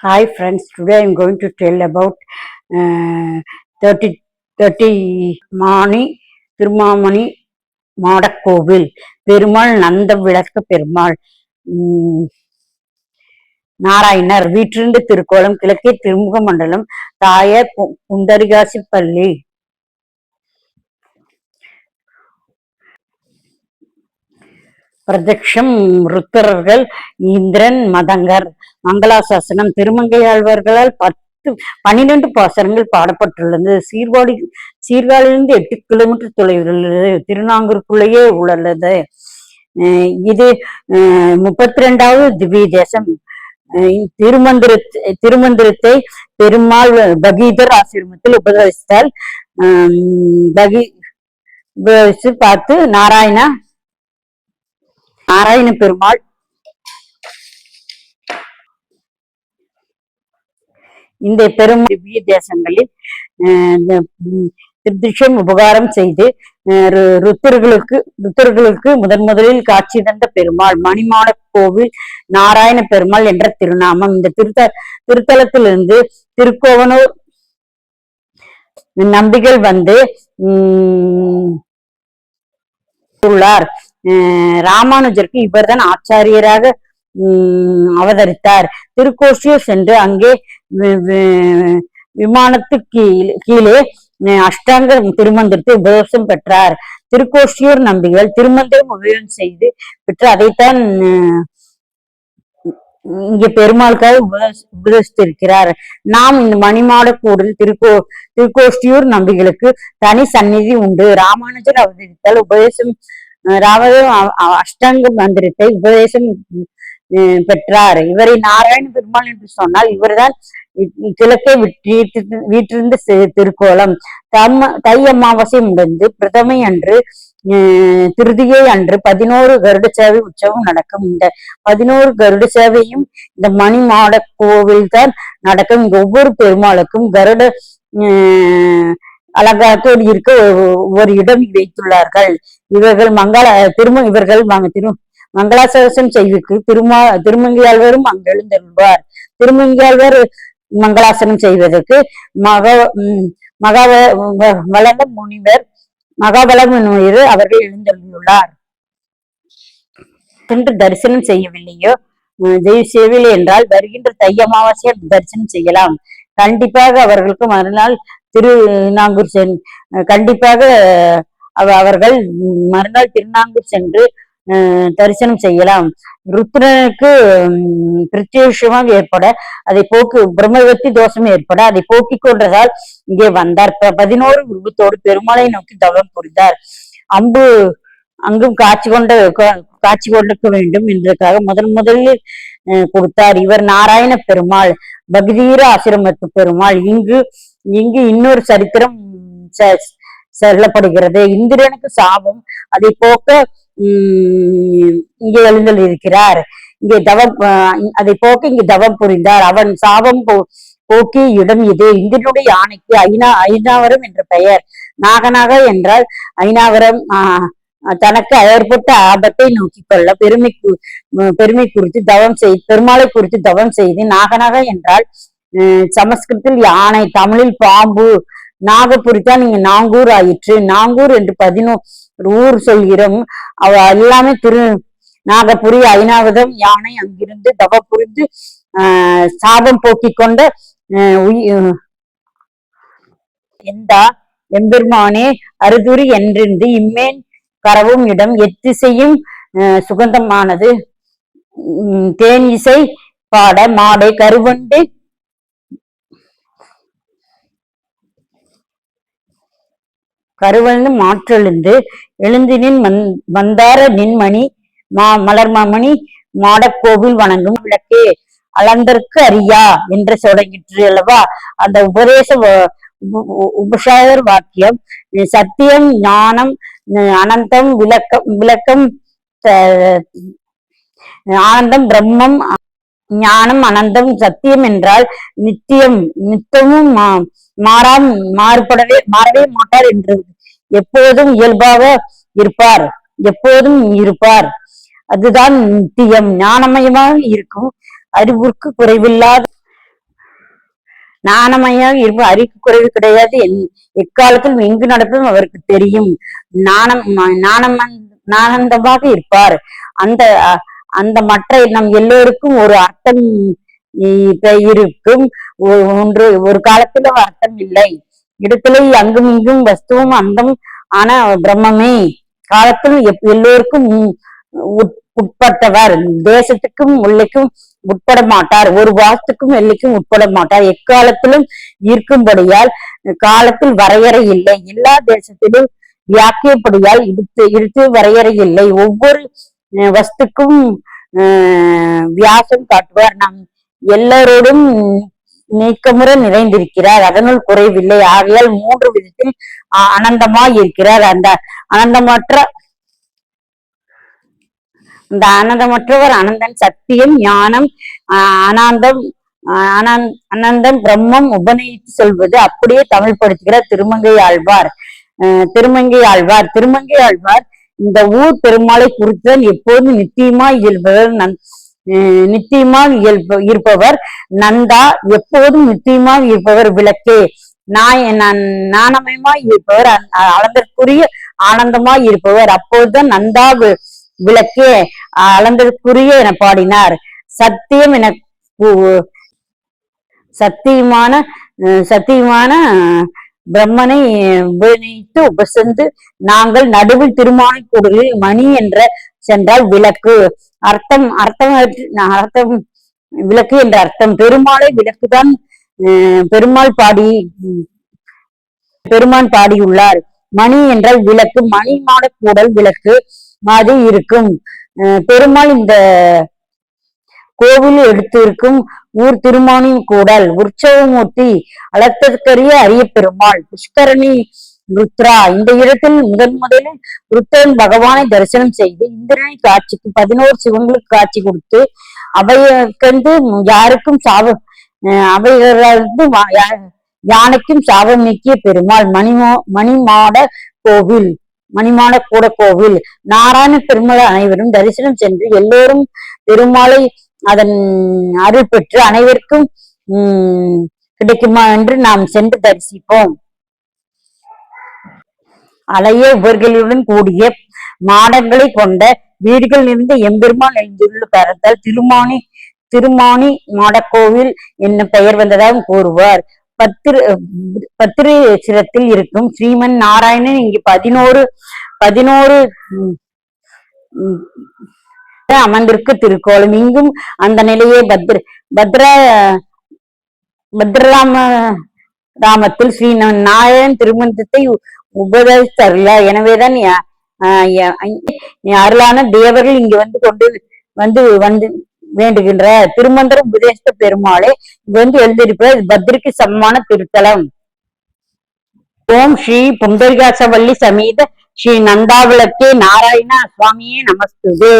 Hi friends, today I'm going to tell about uh, 30 Mani Tirumamani Madakkovil Perumal நந்த விளக்க பெருமாள் நாராயணர் வீற்றிருந்த திருக்கோலம் கிழக்கே திருமுக மண்டலம் தாய குண்டரிகாசிப்பள்ளி பிரதட்சம் ருத்திரர்கள் இந்திரன் மதங்கர் மங்களாசாசனம் திருமங்கையாழ்வார்களால் 12 பாசனங்கள் பாடப்பட்டுள்ளது. சீர்காழிலிருந்து 8 கிலோமீட்டர் தொலைவில் திருநாங்கூருக்குள்ளேயே உள்ளது. இது 32வது திவ்ய தேசம். திருமந்திரத்தை பெருமாள் பகீதர் ஆசிரமத்தில் உபதேசித்தால் பார்த்து நாராயண பெருமாள் இந்த பெரும் திவ்ய தேசங்களில் திருதிஷம் உபகாரம் செய்து ருத்தர்களுக்கு முதலில் காட்சி தந்த பெருமாள் மணிமாட கோவில் நாராயண பெருமாள் என்ற திருநாமம். இந்த திருத்தலத்திலிருந்து திருக்கோவனூர் நம்பிகள் வந்து உள்ளார். ராமானுஜருக்கு இவர்தான் ஆச்சாரியராக அவதரித்தார். திருக்கோஷ்டியூர் சென்று அங்கே விமானத்துக்கு கீழே அஷ்டாங்க திருமந்திரத்தை உபதேசம் பெற்றார். திருக்கோஷ்டியூர் நம்பிகள் திருமந்திரம் உபயோகம் செய்து பெற்று அதைத்தான் இங்கே பெருமாளுக்காக உபதேசித்திருக்கிறார். நாம் இந்த மணிமாடக்கூடில் திருக்கோஷ்டியூர் நம்பிகளுக்கு தனி சந்நிதி உண்டு. ராமானுஜர் அவதரித்தால் உபதேசம் அஷ்டாங்க மந்திரத்தை உபதேசம் பெற்றார். இவரை நாராயண பெருமாள் என்று சொன்னால் இவர்தான் கிழக்கே வீற்றிருந்த திருக்கோலம். தை அமாவாசை முடிந்து பிரதமை அன்று திருதியை அன்று 11 கருட சேவை உற்சவம் நடக்கும். இந்த 11 கருட சேவையும் இந்த மணிமாட கோவில் தான் நடக்கும். இங்க ஒவ்வொரு பெருமாளுக்கும் கருட அலங்காரத்தோடு இருக்க ஒரு இடம் வைத்துள்ளார்கள். இவர்கள் மங்களாசாசனம் செய்வதற்கு திருமங்கையாழ்வாரும் அங்கு எழுந்தருள்வார். திருமங்கையாழ்வார் மங்களாசனம் செய்வதற்கு மகாபல முனிவர் அவர்கள் எழுந்தருள்ளார். சென்று தரிசனம் செய்யவில்லையோ செய்யவில்லை என்றால் வருகின்ற தை அமாவாசையை தரிசனம் செய்யலாம். கண்டிப்பாக அவர்களுக்கு மறுநாள் திருநாங்கூர் கண்டிப்பாக அவர்கள் மறுநாள் திருநாங்கூர் சென்று தரிசனம் செய்யலாம். ருத்ரனுக்கு பிரத்யேஷமாக ஏற்பட அதை பிரம்மவத்தி தோஷம் ஏற்பட அதை போக்கிக் கொண்டதால் இங்கே வந்தார். 11 உருவத்தோடு பெருமாளை நோக்கி தவம் புரிந்தார். அம்பு அங்கும் காட்சி கொண்டிருக்க வேண்டும் என்பதற்காக முதலில் கொடுத்தார். இவர் நாராயண பெருமாள் பகதீர ஆசிரமத்து பெருமாள். இங்கு இன்னொரு சரித்திரம் சொல்லப்படுகிறது. இந்திரனுக்கு சாபம் அதை போக்க இங்கே எழுந்தல் இருக்கிறார். இங்கே அதை போக்க இங்கு தவம் புரிந்தார். அவன் சாபம் போக்கிய இடம் இது. இந்திரனுடைய யானைக்கு ஐநாவரம் என்ற பெயர். நாகனாக என்றால் ஐநாவரம் தனக்கு ஏற்பட்ட ஆபத்தை நோக்கிக் கொள்ள பெருமை குறித்து பெருமாளை குறித்து தவம் செய்து நாகனாக என்றால் சமஸ்கிருதத்தில் யானை, தமிழில் பாம்பு, நாகபுரித்தான் இங்க நாங்கூர் ஆயிற்று. நாங்கூர் என்று 11 ஊர் சொல்கிறோம். எல்லாமே நாகபுரி ஐநாவதம் யானை. அங்கிருந்து தவ புரிந்து சாபம் போக்கிக் கொண்ட எம்பெருமானே அருதுரி என்றிருந்து இம்மேன் கரவும் இடம் எத்திசையும் சுகந்தமானது. தேன் இசை பாட மாடை கருவண்டு மாற்றெழுந்து எழுந்தினின் வந்தார நின்மணி மலர்மணி மாடக்கோவில் வணங்கும் விளக்கே அளந்தற்கு அறியா என்று தொடங்கிற்று அல்லவா. அந்த உபசாயர் வாக்கியம் சத்தியம் ஞானம் அனந்தம் விளக்கம் ஆனந்தம் பிரம்மம் ஞானம் அனந்தம் சத்தியம் என்றால் நித்தமும் மாறவே மாட்டார் என்று எப்போதும் இயல்பாக எப்போதும் இருப்பார். அதுதான் நித்தியம் ஞானமயமாக இருக்கும் அறிவுக்கு குறைவில்லாத நாணமையாக இருப்ப அறிவு குறைவு கிடையாது. எக்காலத்திலும் எங்கு நடப்பதும் அவருக்கு தெரியும். நாணம் நாணம் நானந்தமாக இருப்பார். அந்த அந்த மற்ற நம் எல்லோருக்கும் ஒரு அர்த்தம் இருக்கும். ஒன்று ஒரு காலத்துல அர்த்தம் இல்லை. இடத்துல அங்கும் இங்கும் வஸ்துவும் அந்தம் ஆனா பிரம்மமே காலத்தில் எல்லோருக்கும் உட்பட்டவர். தேசத்துக்கும் எல்லைக்கும் உட்பட மாட்டார். ஒரு வாஸ்துக்கும் எல்லைக்கும் உட்பட மாட்டார். எக்காலத்திலும் இருக்கும்படியால் காலத்தில் வரையறை இல்லை. எல்லா தேசத்திலும் வியாக்கியப்படியால் இடுத்து வரையறை இல்லை. ஒவ்வொரு வஸ்துக்கும் வியாசம் காட்டுவார். நாம் எல்லாரோடும் நீக்கமுற நிறைந்திருக்கிறார். அதனுள் குறைவில்லை. ஆகையால் மூன்று விதத்தில் அனந்தமாய் இருக்கிறார். அந்த அனந்தமற்றவர் அனந்தன். சத்தியம், ஞானம், அனந்தம் அனந்தம் பிரம்மம் உபநயித்து சொல்வது அப்படியே தமிழ் படுத்துகிறார் திருமங்கை ஆழ்வார். திருமங்கை ஆழ்வார் இந்த ஊர் பெருமாளை குறித்துதான் எப்போதும் நித்தியமாக இருப்பவர் நந்தா, எப்போதும் நித்தியமாக இருப்பவர் விளக்கே, நாணமயமாய் இருப்பவர், அளந்தற்குரிய ஆனந்தமாய் இருப்பவர். அப்போதுதான் நந்தா விளக்கே அளந்தற்குரிய என பாடினார். சத்தியம் என சத்தியமான பிரம்மனை உபநயித்து உபசந்து நாங்கள் நடுவில் திருமாலைக்கூடலில் மணி என்ற சென்றால் விளக்கு. அர்த்தம் விளக்கு என்ற அர்த்தம். பெருமாளை விளக்குதான் பெருமான் பாடியுள்ளார். மணி என்றால் விளக்கு. மணி மாட கூடல் விளக்கு அது இருக்கும். பெருமாள் இந்த கோவில் எடுத்திருக்கும் ஊர் திருமானின் கூடல். உற்சவமூர்த்தி, அளத்தற்கரிய அரிய பெருமாள். புஷ்கரணி ருத்ரா. இந்த இடத்தில் முதலில் ருத்ரன் பகவானை தரிசனம் செய்து இந்திரனை காட்சிக்கு 11 சிவங்களுக்கு காட்சி கொடுத்து அவையக்கந்து யாருக்கும் அவைகளிலிருந்து யானைக்கும் சாபம் நீக்கிய பெருமாள். மணிமாட கூட கோவில். நாராயண பெருமாள் அனைவரும் தரிசனம் சென்று எல்லோரும் பெருமாளை அதன் அருள் பெற்று அனைவருக்கும் கிடைக்குமா என்று நாம் சென்று தரிசிப்போம். அலைய உபர்களுடன் கூடிய மாடங்களை கொண்ட வீடுகள் நிறைந்த எம்பெருமான் எழுந்துள்ள காரணத்தால் திருமானி மாடக்கோவில் என்னும் பெயர் வந்ததாக கூறுவார். பத்திரசிரத்தில் இருக்கும் ஸ்ரீமன் நாராயணன் இங்கு 11 அமர்ந்திருக்கு திருக்கோலம். இங்கும் அந்த நிலையே பத்ரராமத்தில் ஸ்ரீ நாராயணன் திருமந்திரத்தை உபதேசித்தார். எனவேதான் அருளான தேவர்கள் இங்கு வந்து வேண்டுகின்ற திருமந்திரம் உபதேசித்த பெருமாளே இங்கு எழுந்திருப்பது பத்ரிக்கு சமமான திருத்தலம். ஓம் ஸ்ரீ புண்டரிகாசவல்லி சமேத ஸ்ரீ நந்தாவிளக்கே நாராயண சுவாமியே நமஸ்துதே.